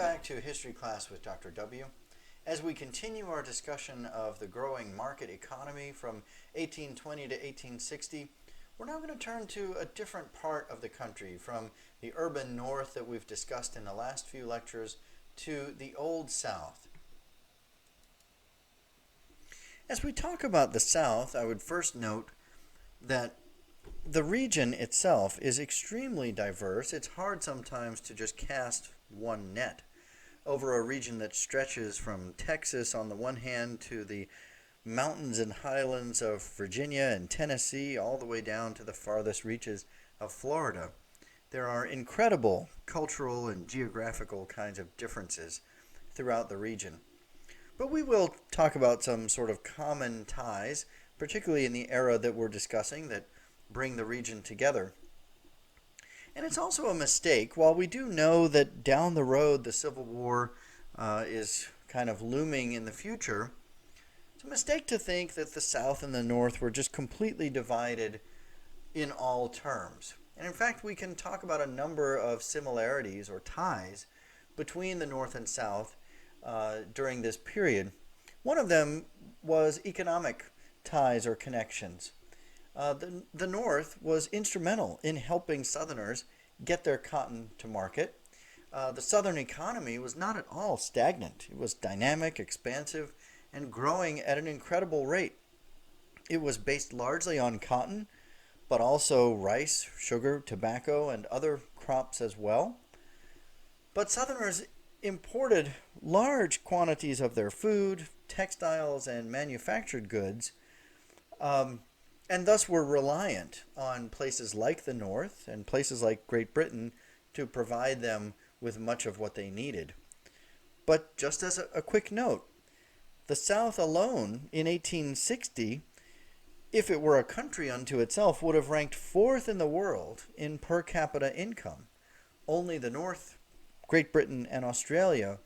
back to History Class with Dr. W. As we continue our discussion of the growing market economy from 1820 to 1860, we're now going to turn to a different part of the country, from the urban north that we've discussed in the last few lectures to the Old South. As we talk about the South, I would first note that the region itself is extremely diverse. It's hard sometimes to just cast one net over a region that stretches from Texas on the one hand to the mountains and highlands of Virginia and Tennessee, all the way down to the farthest reaches of Florida. There are incredible cultural and geographical kinds of differences throughout the region. But we will talk about some sort of common ties, particularly in the era that we're discussing, that bring the region together. And it's also a mistake, while we do know that down the road the Civil War is kind of looming in the future, it's a mistake to think that the South and the North were just completely divided in all terms. And in fact, we can talk about a number of similarities or ties between the North and South during this period. One of them was economic ties or connections. The North was instrumental in helping Southerners get their cotton to market. The Southern economy was not at all stagnant. It was dynamic, expansive, and growing at an incredible rate. It was based largely on cotton, but also rice, sugar, tobacco, and other crops as well. But Southerners imported large quantities of their food, textiles, and manufactured goods, and thus were reliant on places like the North and places like Great Britain to provide them with much of what they needed. But just as a quick note, the South alone in 1860, if it were a country unto itself, would have ranked fourth in the world in per capita income. Only the North, Great Britain, and Australia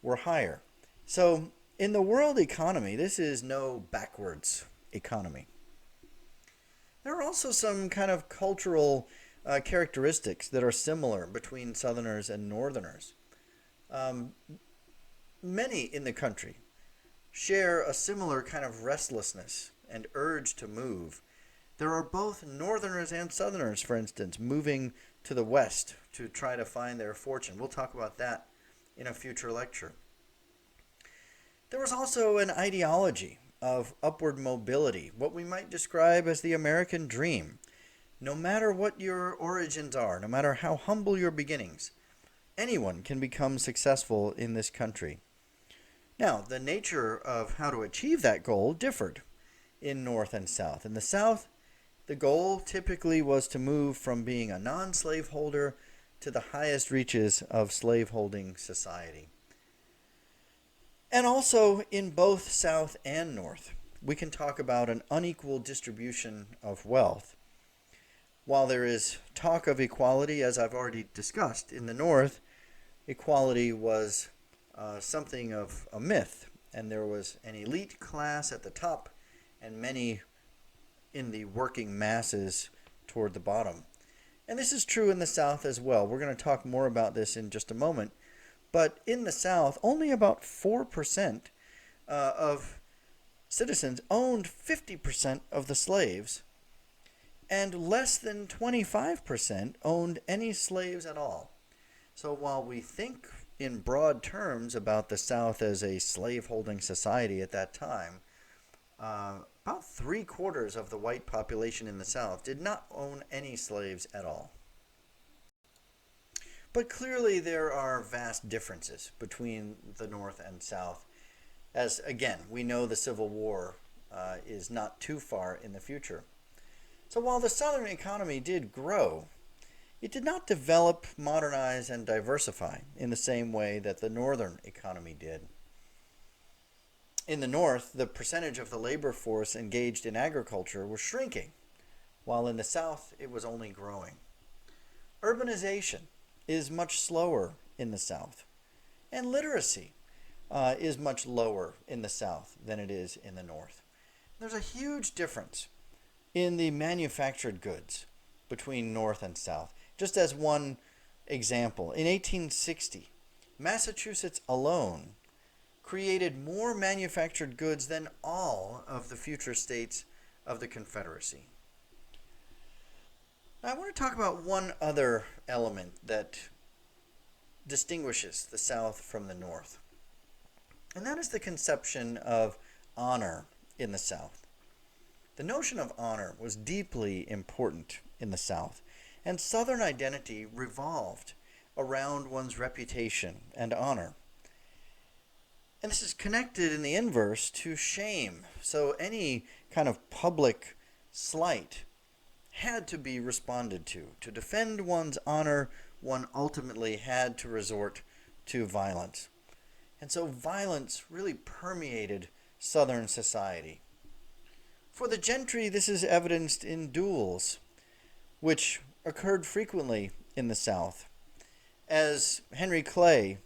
were higher. So in the world economy, this is no backwards economy. There are also some kind of cultural characteristics that are similar between Southerners and Northerners. Many in the country share a similar kind of restlessness and urge to move. There are both Northerners and Southerners, for instance, moving to the West to try to find their fortune. We'll talk about that in a future lecture. There was also an ideology of upward mobility, what we might describe as the American dream. No matter what your origins are, no matter how humble your beginnings, anyone can become successful in this country. Now, the nature of how to achieve that goal differed in North and South. In the South, the goal typically was to move from being a non-slaveholder to the highest reaches of slaveholding society. And also in both South and North, we can talk about an unequal distribution of wealth. While there is talk of equality, as I've already discussed, in the North, equality was something of a myth, and there was an elite class at the top and many in the working masses toward the bottom. And this is true in the South as well. We're going to talk more about this in just a moment. But in the South, only about 4% of citizens owned 50% of the slaves, and less than 25% owned any slaves at all. So while we think in broad terms about the South as a slaveholding society at that time, about 3/4 of the white population in the South did not own any slaves at all. But clearly there are vast differences between the North and South, as again, we know the Civil War is not too far in the future. So while the Southern economy did grow, it did not develop, modernize, and diversify in the same way that the Northern economy did. In the North, the percentage of the labor force engaged in agriculture was shrinking, while in the South it was only growing. Urbanization is much slower in the South, and literacy is much lower in the South than it is in the North. There's a huge difference in the manufactured goods between North and South. Just as one example, in 1860, Massachusetts alone created more manufactured goods than all of the future states of the Confederacy. Now, I want to talk about one other element that distinguishes the South from the North, and that is the conception of honor in the South. The notion of honor was deeply important in the South, and Southern identity revolved around one's reputation and honor. And this is connected in the inverse to shame. So any kind of public slight had to be responded to. To defend one's honor, one ultimately had to resort to violence. And so violence really permeated Southern society. For the gentry, this is evidenced in duels, which occurred frequently in the South. As Henry Clay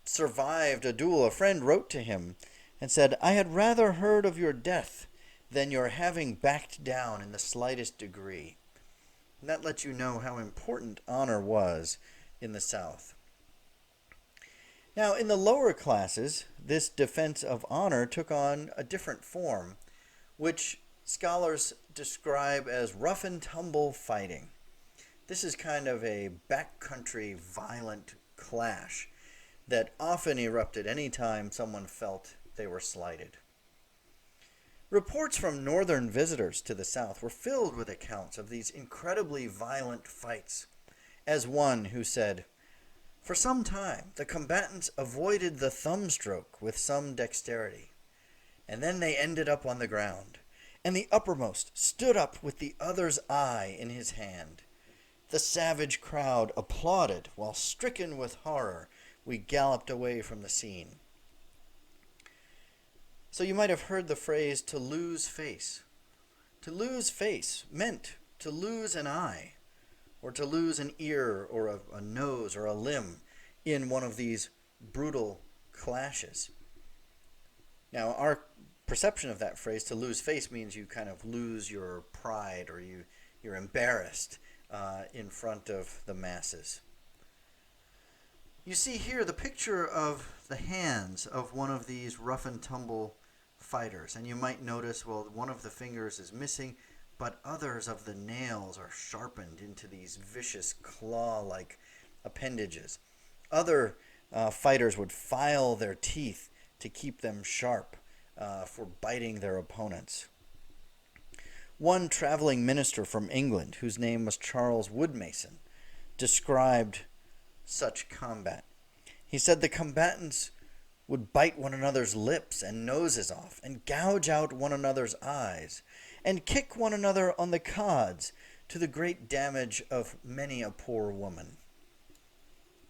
survived a duel, a friend wrote to him and said, "I had rather heard of your death than your having backed down in the slightest degree." And that lets you know how important honor was in the South. Now, in the lower classes, this defense of honor took on a different form, which scholars describe as rough and tumble fighting. This is kind of a backcountry violent clash that often erupted any time someone felt they were slighted. Reports from northern visitors to the South were filled with accounts of these incredibly violent fights, as one who said, "For some time the combatants avoided the thumb stroke with some dexterity, and then they ended up on the ground, and the uppermost stood up with the other's eye in his hand. The savage crowd applauded, while stricken with horror, we galloped away from the scene." So you might have heard the phrase "to lose face." To lose face meant to lose an eye, or to lose an ear, or a nose, or a limb in one of these brutal clashes. Now, our perception of that phrase, to lose face, means you kind of lose your pride, or you're embarrassed in front of the masses. You see here the picture of the hands of one of these rough and tumble fighters, and you might notice, well, one of the fingers is missing, but others of the nails are sharpened into these vicious claw-like appendages. Other fighters would file their teeth to keep them sharp for biting their opponents. One traveling minister from England, whose name was Charles Woodmason, described such combat. He said the combatants would bite one another's lips and noses off, and gouge out one another's eyes, and kick one another on the cods, to the great damage of many a poor woman.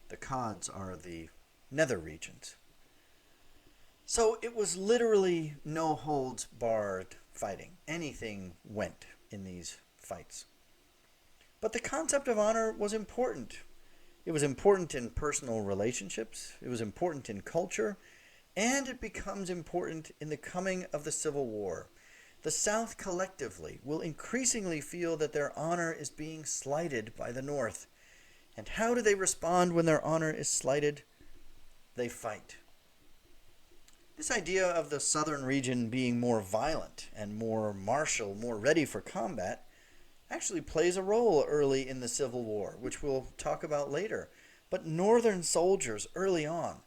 The cods are the nether regions. So it was literally no holds barred fighting. Anything went in these fights. But the concept of honor was important. It was important in personal relationships, it was important in culture, and it becomes important in the coming of the Civil War. The South collectively will increasingly feel that their honor is being slighted by the North. And how do they respond when their honor is slighted? They fight. This idea of the southern region being more violent and more martial, more ready for combat, actually plays a role early in the Civil War, which we'll talk about later. But northern soldiers early on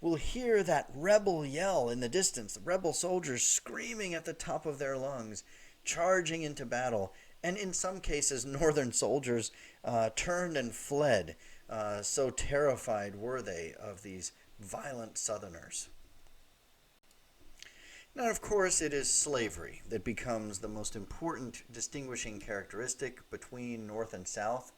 will hear that rebel yell in the distance, the rebel soldiers screaming at the top of their lungs, charging into battle. And in some cases, northern soldiers turned and fled, so terrified were they of these violent southerners. Now, of course, it is slavery that becomes the most important distinguishing characteristic between North and South.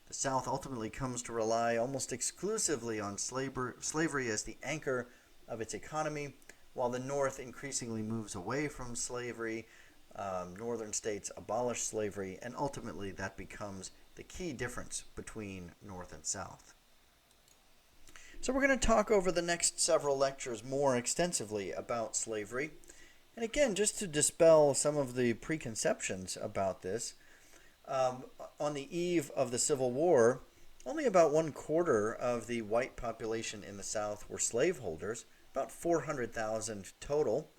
The South ultimately comes to rely almost exclusively on slavery as the anchor of its economy, while the North increasingly moves away from slavery. Northern states abolish slavery, and ultimately that becomes the key difference between North and South. So we're going to talk over the next several lectures more extensively about slavery. And again, just to dispel some of the preconceptions about this, on the eve of the Civil War, Only about 1/4 of the white population in the South were slaveholders, about 400,000 total.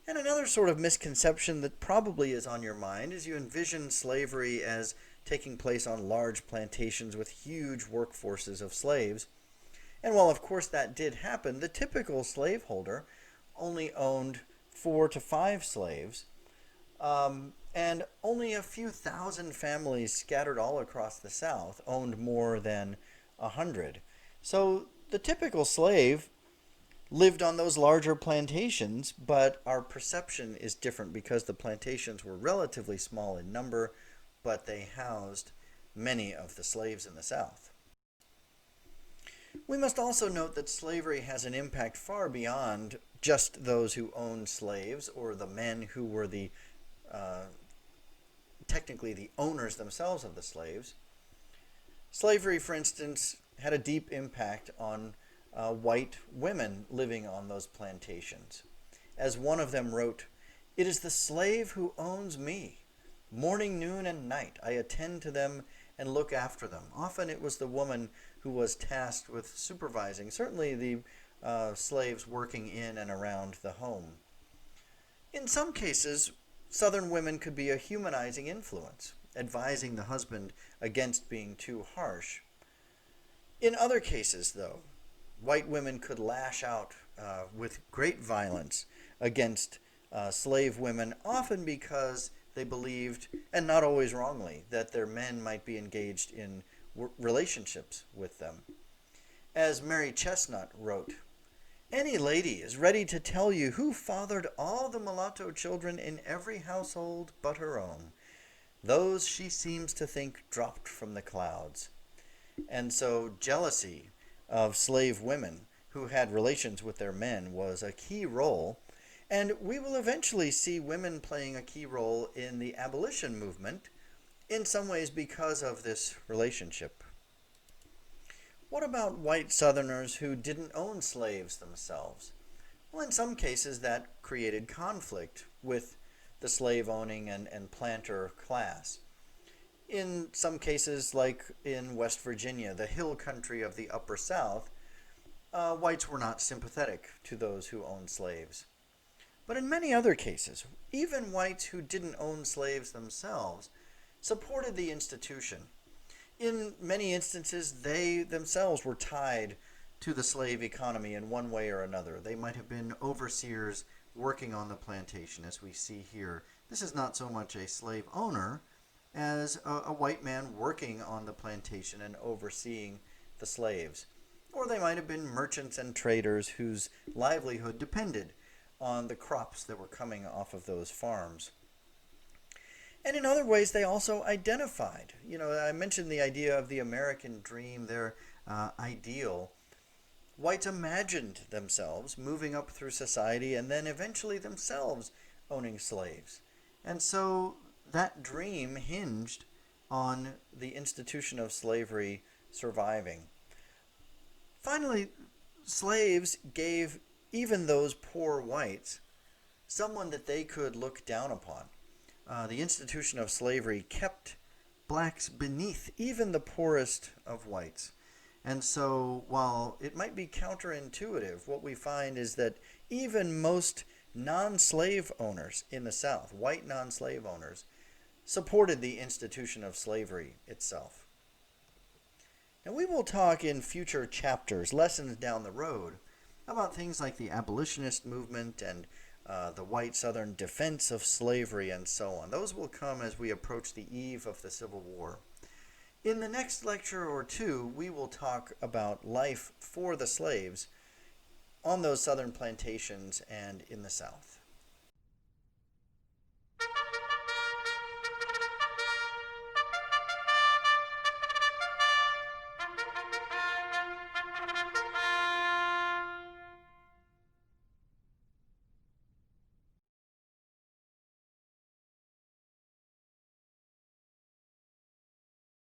And another sort of misconception that probably is on your mind is you envision slavery as taking place on large plantations with huge workforces of slaves. And while of course that did happen, the typical slaveholder only owned 4 to 5 slaves, and only a few thousand families scattered all across the South owned more than 100. So the typical slave lived on those larger plantations, but our perception is different because the plantations were relatively small in number, but they housed many of the slaves in the South. We must also note that slavery has an impact far beyond just those who owned slaves or the men who were uh, technically the owners themselves of the slaves. Slavery, for instance, had a deep impact on white women living on those plantations. As one of them wrote, "It is the slave who owns me. Morning, noon, and night I attend to them and look after them." Often it was the woman who was tasked with supervising, certainly the slaves working in and around the home. In some cases, Southern women could be a humanizing influence, advising the husband against being too harsh. In other cases, though, white women could lash out with great violence against slave women, often because they believed, and not always wrongly, that their men might be engaged in relationships with them. As Mary Chestnut wrote, "Any lady is ready to tell you who fathered all the mulatto children in every household but her own. Those she seems to think dropped from the clouds." And so jealousy of slave women who had relations with their men was a key role, and we will eventually see women playing a key role in the abolition movement, in some ways because of this relationship. What about white Southerners who didn't own slaves themselves? Well, in some cases that created conflict with the slave owning and planter class. In some cases, like in West Virginia, the hill country of the Upper South, whites were not sympathetic to those who owned slaves. But in many other cases, even whites who didn't own slaves themselves supported the institution. In many instances, they themselves were tied to the slave economy in one way or another. They might have been overseers working on the plantation, as we see here. This is not so much a slave owner as a white man working on the plantation and overseeing the slaves. Or they might have been merchants and traders whose livelihood depended on the crops that were coming off of those farms. And in other ways, they also identified. I mentioned the idea of the American dream, their ideal. Whites imagined themselves moving up through society and then eventually themselves owning slaves. And so that dream hinged on the institution of slavery surviving. Finally, slaves gave even those poor whites someone that they could look down upon. The institution of slavery kept blacks beneath even the poorest of whites. And so while it might be counterintuitive, what we find is that even most non-slave owners in the South, white non-slave owners, supported the institution of slavery itself. Now we will talk in future chapters, lessons down the road, about things like the abolitionist movement and the white Southern defense of slavery and so on. Those will come as we approach the eve of the Civil War. In the next lecture or two, we will talk about life for the slaves on those Southern plantations and in the South.